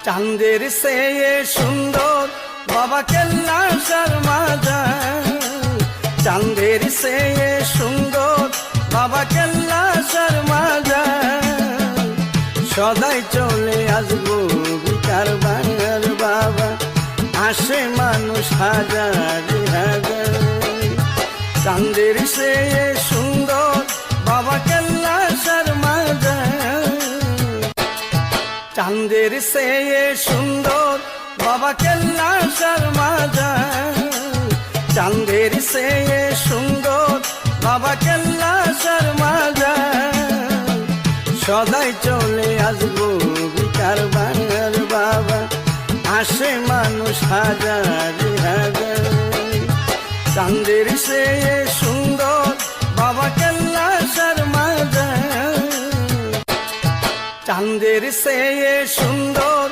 চাঁদের চেয়ে সুন্দর বাবা কৈলাসের মাজার, চাঁদের চেয়ে সুন্দর বাবা কৈলাসের মাজার। সদাই চলে আসবো বিকার বাংলার বাবা, আসে মানুষ হাজার হাজার। চাঁদের চেয়ে সুন্দর বাবা কৈলাসের মাজার, চাঁদের চেয়ে সুন্দর বাবা কৈলাসের মাজার, চাঁদের চেয়ে সুন্দর বাবা কৈলাসের মাজার। সদাই চলে আসবো বিকার বাংলার বাবা, আসে মানুষ হাজার হাজার। চাঁদের চেয়ে সুন্দর বাবা কৈলাসের মাজার, চাঁদের চেয়ে সুন্দর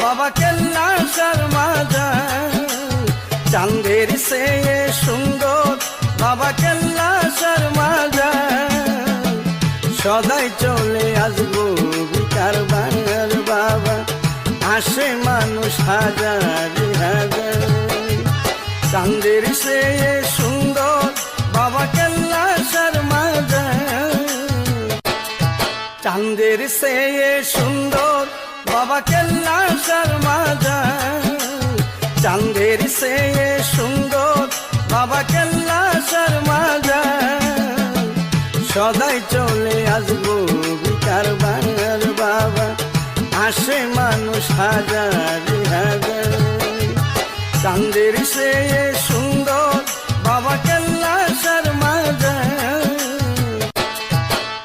বাবা কৈলাসের মাজার, চাঁদের চেয়ে সুন্দর বাবা কৈলাসের মাজার। সদাই চলে আসবো বিকার বাংলার বাবা, আসে মানুষ হাজার হাজার। চাঁদের চেয়ে সুন্দর বাবা কৈলাসের মাজার, চাঁদের চেয়ে সুন্দর বাবা কৈলাসের মাজার, চাঁদের চেয়ে সুন্দর বাবা কৈলাসের মাজার। সদাই চলে আসবো বিকার বাংলার বাবা, আসে মানুষ হাজার হাজার। চাঁদের চেয়ে সুন্দর বাবা কৈলাসের মাজার,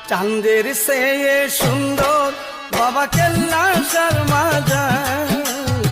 চাঁদের চেয়ে সুন্দর বাবা কৈলাসের